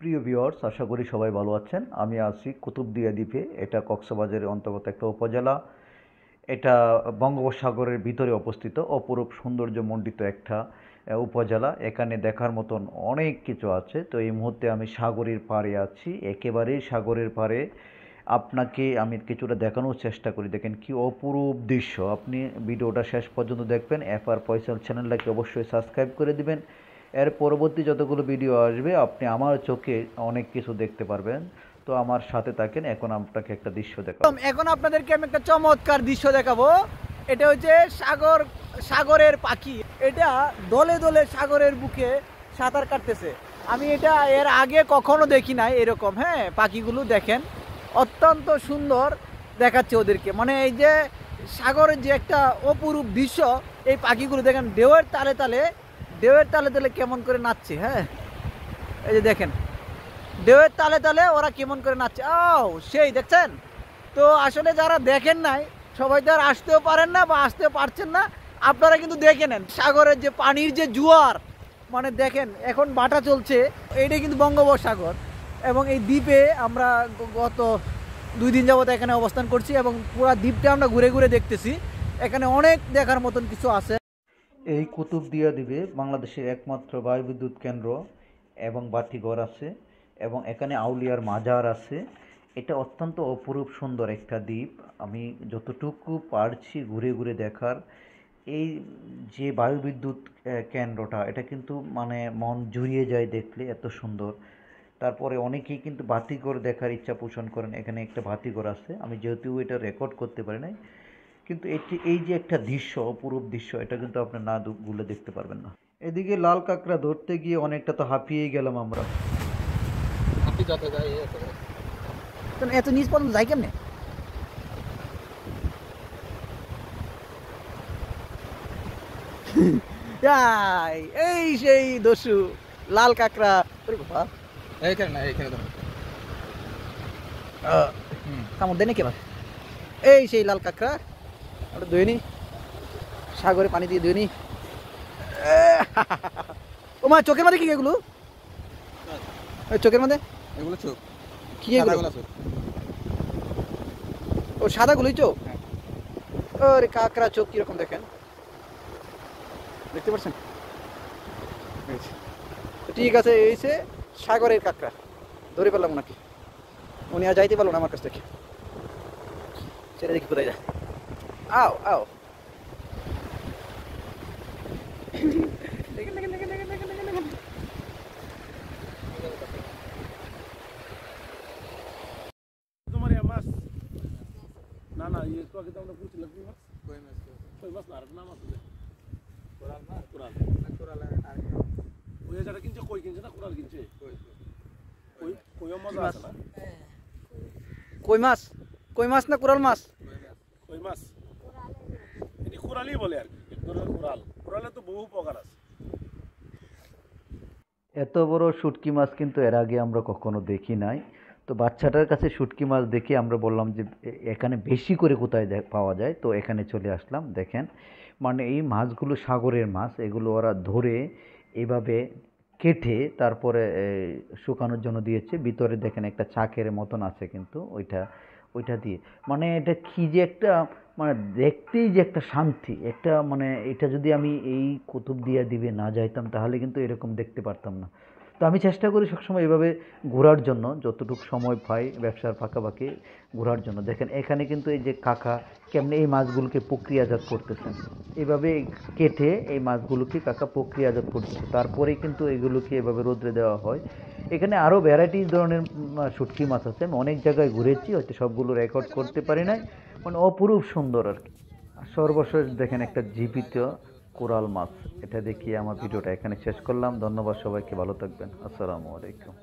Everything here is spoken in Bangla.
প্রিয় ভিউয়ার্স, আশা করি সবাই ভালো আছেন। আমি আছি কুতুবদিয়া দ্বীপে। এটা কক্সবাজারের অন্তর্গত একটা উপজেলা। এটা বঙ্গোপসাগরের ভিতরে অবস্থিত অপরূপ সৌন্দর্যমণ্ডিত একটা উপজেলা। এখানে দেখার মতন অনেক কিছু আছে। তো এই মুহূর্তে আমি সাগরের পাড়ে আছি, একেবারেই সাগরের পাড়ে। আপনাকে আমি কিছুটা দেখানোর চেষ্টা করি। দেখেন কি অপরূপ দৃশ্য। আপনি ভিডিওটা শেষ পর্যন্ত দেখবেন। এফআর ফয়সাল চ্যানেলটাকে অবশ্যই সাবস্ক্রাইব করে দিবেন। এর পরবর্তী যতগুলো ভিডিও আসবে আপনি আমার চোখে অনেক কিছু দেখতে পারবেন। তো আমার সাথে থাকেন। এখন আপনাকে একটা দৃশ্য দেখাবো। এখন আপনাদেরকে আমি একটা চমৎকার দৃশ্য দেখাবো। এটা হচ্ছে সাগরের পাখি। এটা দলে দলে সাগরের বুকে সাঁতার কাটতেছে। আমি এটা এর আগে কখনো দেখি নাই এরকম। হ্যাঁ, পাখিগুলো দেখেন অত্যন্ত সুন্দর দেখাচ্ছে ওদেরকে। মানে এই যে সাগরের যে একটা অপরূপ দৃশ্য, এই পাখিগুলো দেখেন ঢেউয়ের তালে তালে কেমন করে নাচছে। হ্যাঁ, এই যে দেখেন ঢেউয়ের তালে তালে ওরা কেমন করে নাচছে। সেই দেখছেন। তো আসলে যারা দেখেন নাই সবাই তো আর আসতেও পারেন না বা আসতেও পারছেন না, আপনারা কিন্তু দেখে নেন সাগরের যে পানির যে জোয়ার। মানে দেখেন এখন বাটা চলছে, এইটাই কিন্তু বঙ্গোপসাগর। এবং এই দ্বীপে আমরা গত 2 দিন যাবত এখানে অবস্থান করছি এবং পুরো দ্বীপটা আমরা ঘুরে ঘুরে দেখতেছি। এখানে অনেক দেখার মতন কিছু আছে। এই কুতুবদিয়া দ্বীপে বাংলাদেশের একমাত্র বায়ুবিদ্যুৎ কেন্দ্র এবং বাতিঘর আছে, এবং এখানে আউলিয়ার মাজার আছে। এটা অত্যন্ত অপরূপ সুন্দর একটা দ্বীপ। আমি যতটুকু পারছি ঘুরে ঘুরে দেখার। এই যে বায়ুবিদ্যুৎ কেন্দ্রটা, এটা কিন্তু মানে মন জুড়িয়ে যায় দেখলে, এত সুন্দর। তারপরে অনেকেই কিন্তু বাতিঘর দেখার ইচ্ছা পোষণ করেন। এখানে একটা বাতিঘর আছে, আমি যেহেতু এটা রেকর্ড করতে পারি নাই, কিন্তু এটি এই যে একটা দৃশ্য, অপরূপ দৃশ্য, এটা কিন্তু আপনি না ভুলে দেখতে পারবেন না। এদিকে লাল কাঁকড়া ধরতে গিয়ে অনেকটা তো হাঁপিয়েই গেলাম আমরা। এত নিচ পর্যন্ত যাই কেমনে? এই সেই দস্যু লাল কাঁকড়া। কামড় দেয় নাকি? এই সেই লাল কাঁকড়া, ওটা ধুয়ে নি, সাগরে পানি দিয়ে ধুয়ে নি। ও মা, চোখের মধ্যে কি এগুলো? চোখের মধ্যে এগুলো চোখ। কি এগুলো? ও সাদা গুলোই চোখ। ওরে কাঁকড়া চোখ কিরকম দেখেন, দেখতে পাচ্ছেন? ঠিক আছে, এই সে সাগরের কাঁকড়া ধরে পেলাম নাকি। উনি আর যাইতে পারলো না আমার কাছ থেকে। ছেড়ে দেখি কোথায় যায়। আও আও, দেখেন দেখেন দেখেন দেখেন দেখেন দেখেন। তোমার মাছ না না, ইয়ে তো আগে আমরা পুছিলাম কি মাছ? কই মাছ না, আর নাম আছে কোরাল মাছ। কোরাল না, কোরাল আর ওই যেটা কিনছে, কই কিনছে না কোরাল কিনছে? কই কই মজা আছে না। কই মাছ, কই মাছ না কোরাল মাছ? কই মাছ এটি কোরালই বলে আর কি, এক ধরনের কোরাল। কোরালে তো বহু প্রকার আছে। এত বড় শুটকি মাছ কিন্তু এর আগে আমরা কখনো দেখি নাই। তো বাচ্চাটার কাছে শুটকি মাছ দেখে আমরা বললাম যে এখানে বেশি করে কোথায় পাওয়া যায়। তো এখানে চলে আসলাম। দেখেন মানে এই মাছগুলো সাগরের মাছ, এগুলো ওরা ধরে এভাবে কেটে তারপরে শুকানোর জন্য দিয়েছে। ভিতরে দেখেন একটা চাকের মতন আছে, কিন্তু ওইটা দিয়ে মানে এটা কি যে একটা, মানে দেখতেই যে একটা শান্তি, একটা মানে এটা যদি আমি এই কুতুবদিয়া দ্বীপে না যাইতাম তাহলে কিন্তু এরকম দেখতে পারতাম না। তো আমি চেষ্টা করি সবসময় এভাবে ঘোরার জন্য, যতটুকু সময় পাই ব্যবসার ফাঁকাফাঁকি ঘোরার জন্য। দেখেন এখানে কিন্তু এই যে কাকা কেমনে এই মাছগুলোকে প্রক্রিয়াজাত করতেছেন, এভাবে কেটে এই মাছগুলোকে কাকা প্রক্রিয়াজাত করতেছে। তারপরেই কিন্তু এগুলোকে এভাবে রোদ্রে দেওয়া হয়। এখানে আরও ভ্যারাইটিস ধরনের শুটকি মাছ আছে। আমি অনেক জায়গায় ঘুরেছি, হয়তো সবগুলো রেকর্ড করতে পারি নাই। মানে অপরূপ সুন্দর আর কি। সর্বশেষ দেখেন একটা জীবিত কোরাল মাছ। এটা দেখিয়ে আমার ভিডিওটা এখানে শেষ করলাম। ধন্যবাদ সবাইকে, ভালো থাকবেন। আসসালামু আলাইকুম।